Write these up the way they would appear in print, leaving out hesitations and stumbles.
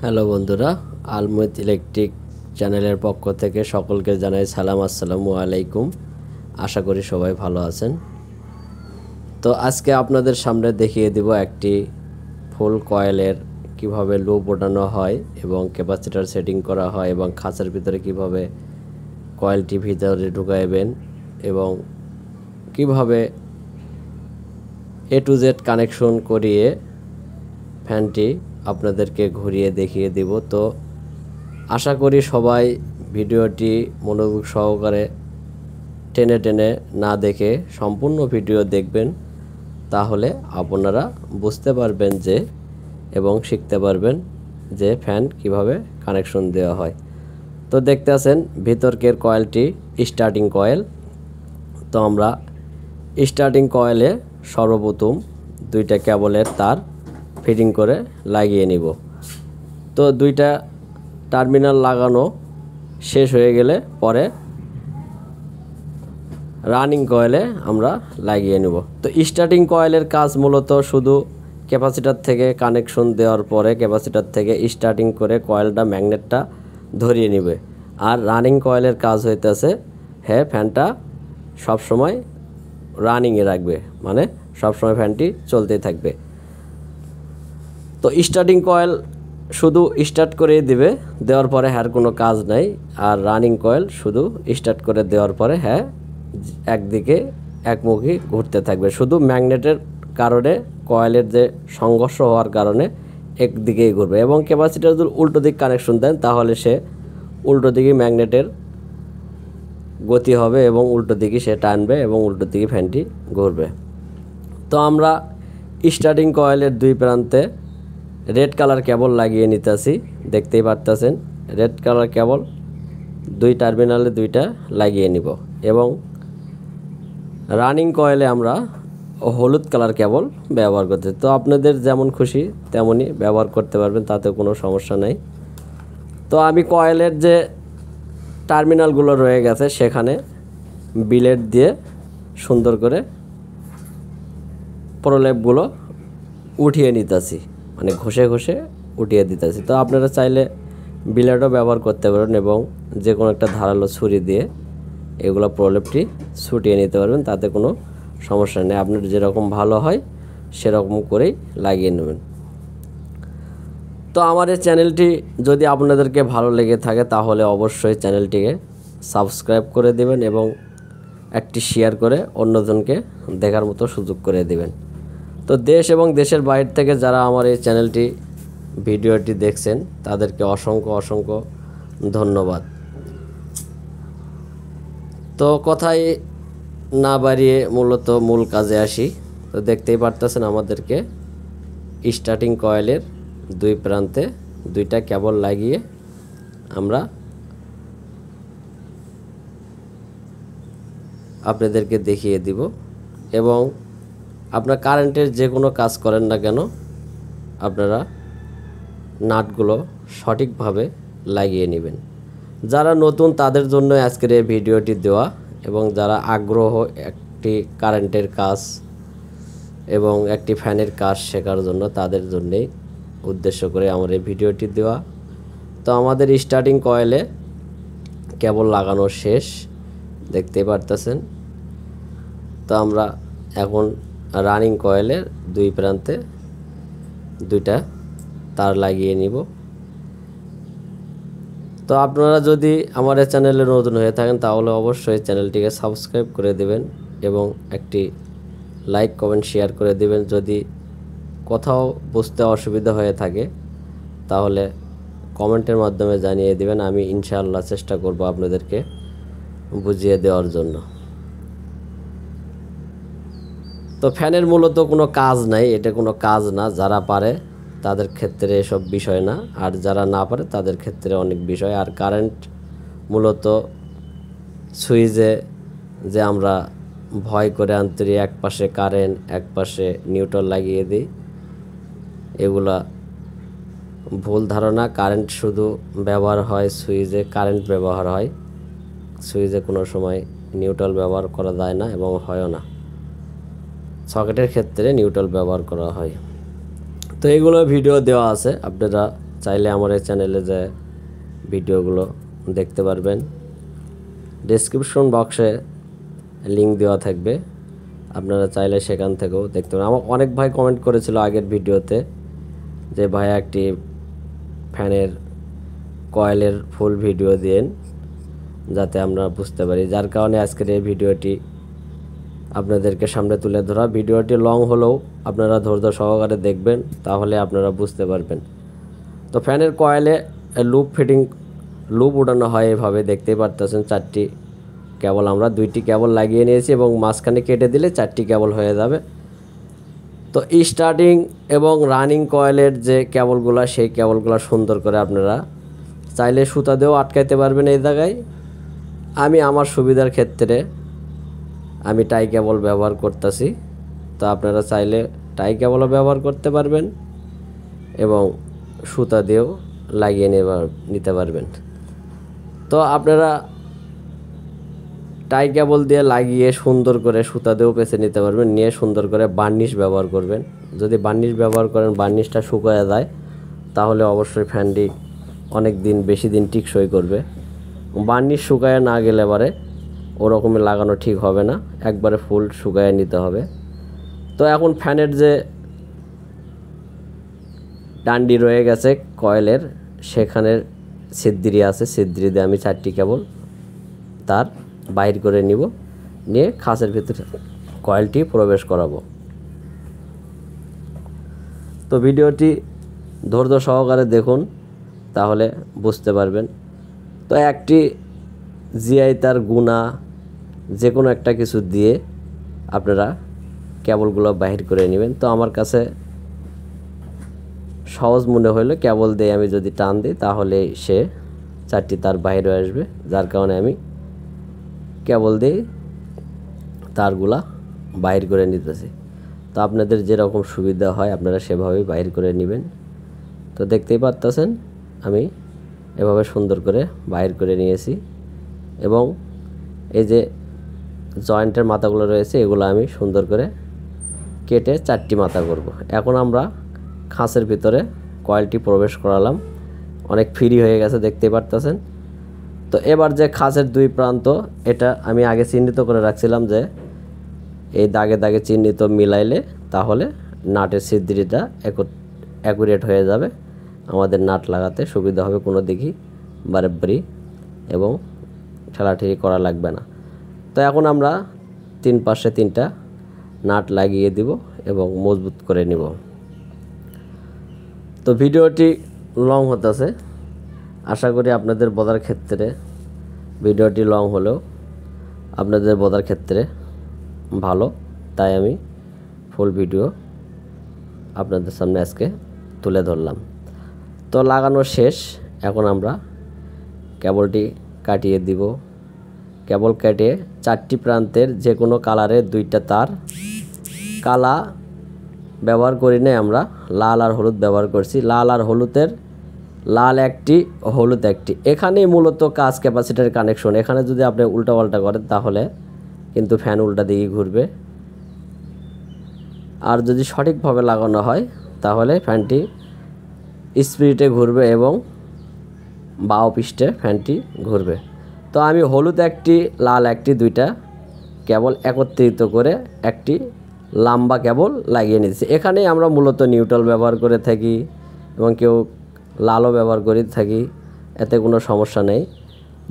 Hello বন্ধুরা, আলমুইত electric চ্যানেলের পক্ষ থেকে সকলকে জানাই সালাম, আসসালামু আলাইকুম। আশা করি সবাই ভালো আছেন। তো আজকে আপনাদের সামনে দেখিয়ে দিব একটি ফুল কয়েলের কিভাবে লুপ ওঠানো হয় এবং ক্যাপাসিটর সেটিং করা হয় এবং খাঁচার ভিতরে কিভাবে কয়েলটি ভিতরে ঢুকাইবেন এবং কিভাবে A to Z কানেকশন করিয়ে ফ্যানটি আপনাদেরকে ঘুরিয়ে দেখিয়ে দিব। তো আশা করি সবাই ভিডিওটি মনোযোগ সহকারে টেনে টেনে না দেখে সম্পূর্ণ ভিডিও দেখবেন, তাহলে আপনারা বুঝতে পারবেন যে এবং শিখতে পারবেন যে ফ্যান কিভাবে কানেকশন দেওয়া হয়। তো দেখতে আছেন ভিতরকের কয়েলটি স্টার্টিং কয়েল। তো আমরা স্টার্টিং কয়েলে সর্বপ্রথম দুইটা কেবলের তার ফিটিং করে লাগিয়ে নিব। তো দুইটা টার্মিনাল লাগানো শেষ হয়ে গেলে পরে রানিং কয়েলে আমরা লাগিয়ে নেব। তো স্টার্টিং কয়েলের কাজ মূলত শুধু ক্যাপাসিটর থেকে কানেকশন দেওয়ার পরে ক্যাপাসিটর থেকে স্টার্টিং করে কয়েলটা ম্যাগনেটটা ধরিয়ে নেবে। আর রানিং কয়েলের কাজ হইতেছে ফ্যানটা সবসময় রানিংয়ে রাখবে, মানে সবসময় ফ্যানটি চলতেই থাকবে। তো স্টার্টিং কয়েল শুধু স্টার্ট করে দিবে, দেওয়ার পরে কোনো কাজ নাই। আর রানিং কয়েল শুধু স্টার্ট করে দেওয়ার পরে একদিকে একমুখী ঘুরতে থাকবে। শুধু ম্যাগনেটের কারণে কয়েলের যে সংঘর্ষ হওয়ার কারণে একদিকেই ঘুরবে। এবং ক্যাপাসিটর যদি উল্টো দিক কানেকশন দেন তাহলে সে উল্টো দিকে ম্যাগনেটের গতি হবে এবং উল্টো দিকে সে টানবে এবং উল্টো দিকে ফ্যানটি ঘুরবে। তো আমরা স্টার্টিং কয়েলের দুই প্রান্তে রেড কালার কেবল লাগিয়ে নিতেছি, দেখতেই পারতেছেন। রেড কালার কেবল দুই টার্মিনালে দুইটা লাগিয়ে নিব এবং রানিং কয়েলে আমরা হলুদ কালার কেবল ব্যবহার করতে। তো আপনাদের যেমন খুশি তেমনই ব্যবহার করতে পারবেন, তাতে কোনো সমস্যা নেই। তো আমি কয়েলের যে টার্মিনালগুলো রয়ে গেছে সেখানে বিলেট দিয়ে সুন্দর করে প্রলেপগুলো উঠিয়ে নিতেছি, মানে ঘষে ঘষে উঠিয়ে দিতেছি। তো আপনারা চাইলে বিলেটও ব্যবহার করতে পারেন এবং যে কোনো একটা ধারালো ছুরি দিয়ে এগুলো প্রলেপটি ছুটিয়ে নিতে পারবেন, তাতে কোনো সমস্যা নেই। আপনার যেরকম ভালো হয় সেরকম করেই লাগিয়ে নেবেন। তো আমার এই চ্যানেলটি যদি আপনাদেরকে ভালো লেগে থাকে তাহলে অবশ্যই চ্যানেলটিকে সাবস্ক্রাইব করে দেবেন এবং একটি শেয়ার করে অন্যজনকে দেখার মতো সুযোগ করে দেবেন। তো দেশ এবং দেশের বাইরে থেকে যারা আমার এই চ্যানেলটি ভিডিওটি দেখছেন তাদেরকে অসংখ্য অসংখ্য ধন্যবাদ। তো কথাই না বাড়িয়ে মূলত মূল কাজে আসি। তো দেখতেই পারতেছেন আমাদেরকে স্টার্টিং কয়েলের দুই প্রান্তে দুইটা কেবল লাগিয়ে আমরা আপনাদেরকে দেখিয়ে দিব। এবং আপনার কারেন্টের যে কোনো কাজ করেন না কেন আপনারা নাটগুলো সঠিকভাবে লাগিয়ে নেবেন। যারা নতুন তাদের জন্য আজকের এই ভিডিওটি দেওয়া, এবং যারা আগ্রহ একটি কারেন্টের কাজ এবং একটি ফ্যানের কাজ শেখার জন্য তাদের জন্যেই উদ্দেশ্য করে আমার এই ভিডিওটি দেওয়া। তো আমাদের স্টার্টিং কয়েলে কেবল লাগানো শেষ, দেখতেই পারতেছেন। তো আমরা এখন রানিং কয়েলের দুই প্রান্তে দুইটা তার লাগিয়ে নিব। তো আপনারা যদি আমার এই চ্যানেলে নতুন হয়ে থাকেন তাহলে অবশ্যই চ্যানেলটিকে সাবস্ক্রাইব করে দেবেন এবং একটি লাইক কমেন্ট শেয়ার করে দেবেন। যদি কোথাও বুঝতে অসুবিধা হয়ে থাকে তাহলে কমেন্টের মাধ্যমে জানিয়ে দেবেন, আমি ইনশাআল্লাহ চেষ্টা করব আপনাদেরকে বুঝিয়ে দেওয়ার জন্য। তো ফ্যানের মূলত কোনো কাজ নাই, এটা কোনো কাজ না। যারা পারে তাদের ক্ষেত্রে এসব বিষয় না, আর যারা না পারে তাদের ক্ষেত্রে অনেক বিষয়। আর কারেন্ট মূলত সুইচে যে আমরা ভয় করে আন্তরি এক পাশে কারেন্ট এক পাশে নিউট্রাল লাগিয়ে দিই, এগুলা ভুল ধারণা। কারেন্ট শুধু ব্যবহার হয় সুইচে, কারেন্ট ব্যবহার হয় সুইচে, কোনো সময় নিউট্রাল ব্যবহার করা যায় না এবং হয়ও না। সকেটের ক্ষেত্রে নিউট্রাল ব্যবহার করা হয়। তো এগুলো ভিডিও দেওয়া আছে, আপনারা চাইলে আমার এই চ্যানেলে যে ভিডিওগুলো দেখতে পারবেন। ডেসক্রিপশন বক্সে লিঙ্ক দেওয়া থাকবে, আপনারা চাইলে সেখান থেকেও দেখতে পারেন। আমার অনেক ভাই কমেন্ট করেছিল আগের ভিডিওতে যে ভাই একটি ফ্যানের কয়েলের ফুল ভিডিও দিন, যাতে আমরা বুঝতে পারি, যার কারণে আজকের এই ভিডিওটি আপনাদেরকে সামনে তুলে ধরা। ভিডিওটি লং হলেও আপনারা ধৈর্য সহকারে দেখবেন, তাহলে আপনারা বুঝতে পারবেন। তো ফ্যানের কয়েলে লুপ উঠানো হয় এভাবে, দেখতেই পারতেছেন। 4টি কেবল, আমরা 2টি কেবল লাগিয়ে নিয়েছি এবং মাঝখানে কেটে দিলে 4টি কেবল হয়ে যাবে। তো স্টার্টিং এবং রানিং কয়েলের যে কেবলগুলো, সেই কেবলগুলো সুন্দর করে আপনারা চাইলে সুতা দিয়েও আটকাইতে পারবেন এই জায়গায়। আমি আমার সুবিধার ক্ষেত্রে আমি টাই কেবল ব্যবহার করতেছি, তো আপনারা চাইলে টাই কেবলও ব্যবহার করতে পারবেন এবং সুতা দিয়েও লাগিয়ে নিতে পারবেন। তো আপনারা টাই কেবল দিয়ে লাগিয়ে সুন্দর করে সুতা দিয়েও পেঁচে নিতে পারবেন, নিয়ে সুন্দর করে বার্নিশ ব্যবহার করবেন। যদি বার্নিশ ব্যবহার করেন, বার্নিশটা শুকায় যায়, তাহলে অবশ্যই ফ্যানটি অনেক দিন, বেশি দিন টিকসই করবে। বার্নিশ শুকায় না গেলে পরে ওরকমই লাগানো ঠিক হবে না, একবারে ফুল শুকায় নিতে হবে। তো এখন ফ্যানের যে ডান্ডি রয়ে গেছে কয়েলের, সেখানে ছিদ্রি আছে, ছিদ্রি দিয়ে আমি 4টি কেবল তার বাইর করে নিব, নিয়ে খাঁচের ভিতরে কয়েলটি প্রবেশ করাবো। তো ভিডিওটি ধৈর্য সহকারে দেখুন, তাহলে বুঝতে পারবেন। তো একটি জিআই তার গুণা যে কোনো একটা কিছু দিয়ে আপনারা কেবলগুলো বাহির করে নেবেন। তো আমার কাছে সহজ মনে হলো, কেবল দিয়ে আমি যদি টান দিই তাহলে সে 4টি তার বাইরে আসবে, যার কারণে আমি কেবল দিয়ে তারগুলা বাইর করে নিতেছি। তো আপনাদের যেরকম সুবিধা হয় আপনারা সেভাবেই বাইর করে নেবেন। তো দেখতেই পারতেছেন আমি এভাবে সুন্দর করে বাইর করে নিয়েছি, এবং এই যে জয়েন্টের মাথাগুলো রয়েছে এগুলো আমি সুন্দর করে কেটে 4টি মাথা করব। এখন আমরা খাঁচের ভিতরে কয়েলটি প্রবেশ করালাম, অনেক ফ্রি হয়ে গেছে, দেখতেই পারতেছেন। তো এবার যে খাঁচের 2 প্রান্ত, এটা আমি আগে চিহ্নিত করে রাখছিলাম যে এই দাগে দাগে চিহ্নিত মিলাইলে তাহলে নাটের ছিদ্রিটা অ্যাকুরেট হয়ে যাবে, আমাদের নাট লাগাতে সুবিধা হবে, কোনো দিকই বারেবারি এবং ঠেলাঠেলি করা লাগবে না। তো এখন আমরা 3 পাশে 3টা নাট লাগিয়ে দিব এবং মজবুত করে নিব। তো ভিডিওটি লং হতেছে, আশা করি আপনাদের বোঝার ক্ষেত্রে ভিডিওটি লং হলেও আপনাদের বোঝার ক্ষেত্রে ভালো, তাই আমি ফুল ভিডিও আপনাদের সামনে আজকে তুলে ধরলাম। তো লাগানো শেষ, এখন আমরা কেবলটি কাটিয়ে দিব। কেবল কেটে 4টি প্রান্তের যে কোনো কালারের 2টা তার, কালা ব্যবহার করি না, আমরা লাল আর হলুদ ব্যবহার করছি। লাল আর হলুদের, লাল একটি, হলুদ একটি। এখানেই মূলত কাজ ক্যাপাসিটার কানেকশন। এখানে যদি আপনি উল্টাপাল্টা করেন তাহলে কিন্তু ফ্যান উল্টা দিকে ঘুরবে, আর যদি সঠিকভাবে লাগানো হয় তাহলে ফ্যানটি স্পিডে ঘুরবে এবং বাও পৃষ্ঠে ফ্যানটি ঘুরবে। তো আমি হলুদ একটি, লাল একটি, 2টা কেবল একত্রিত করে একটি লম্বা কেবল লাগিয়ে নিয়েছি। এখানেই আমরা মূলত নিউট্রাল ব্যবহার করে থাকি এবং কেউ লালও ব্যবহার করে থাকি, এতে কোনো সমস্যা নেই।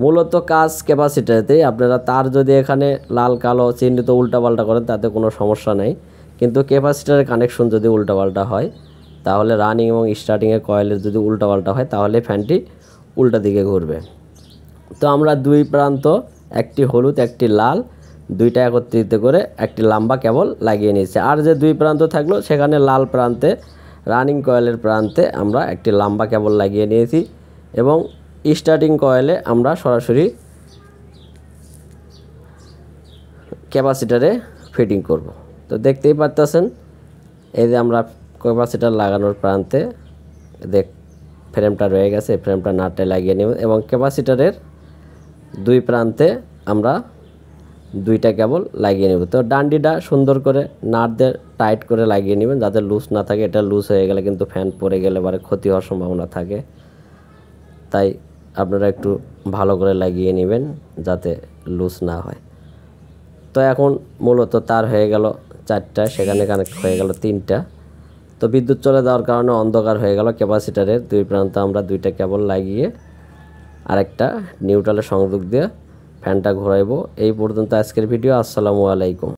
মূলত কাজ ক্যাপাসিটারতেই, আপনারা তার যদি এখানে লাল কালো চিহ্নিত উল্টাপাল্টা করেন তাতে কোনো সমস্যা নেই, কিন্তু ক্যাপাসিটারের কানেকশন যদি উল্টাপাল্টা হয় তাহলে রানিং এবং স্টার্টিংয়ের কয়েলের যদি উল্টাপাল্টা হয় তাহলে ফ্যানটি উল্টা দিকে ঘুরবে। তো আমরা 2 প্রান্ত, একটি হলুদ একটি লাল, 2টা একত্রিত করে একটি লম্বা কেবল লাগিয়ে নিয়েছি। আর যে 2 প্রান্ত থাকলো সেখানে লাল প্রান্তে, রানিং কয়েলের প্রান্তে আমরা একটি লম্বা কেবল লাগিয়ে নিয়েছি এবং স্টার্টিং কয়েলে আমরা সরাসরি ক্যাপাসিটারে ফিটিং করব। তো দেখতেই পারতেছেন এই যে আমরা ক্যাপাসিটার লাগানোর প্রান্তে ফ্রেমটা রয়ে গেছে, ফ্রেমটা নাটে লাগিয়ে নেব এবং ক্যাপাসিটারের 2 প্রান্তে আমরা দুইটা কেবল লাগিয়ে নেব। তো ডান্ডিটা সুন্দর করে নাট দিয়ে টাইট করে লাগিয়ে নেবেন যাতে লুজ না থাকে। এটা লুজ হয়ে গেলে কিন্তু ফ্যান পড়ে গেলে পরে ক্ষতি হওয়ার সম্ভাবনা থাকে, তাই আপনারা একটু ভালো করে লাগিয়ে নেবেন যাতে লুজ না হয়। তো এখন মূলত তার হয়ে গেল 4টা, সেখানে কানেক্ট হয়ে গেল 3টা। তো বিদ্যুৎ চলে যাওয়ার কারণে অন্ধকার হয়ে গেল। ক্যাপাসিটারের দুই প্রান্তে আমরা 2টা কেবল লাগিয়ে আরেকটা নিউট্রালের সংযোগ দিয়ে ফ্যানটা ঘোরাইবো। এই পর্যন্ত আজকের ভিডিও। আসসালামু আলাইকুম।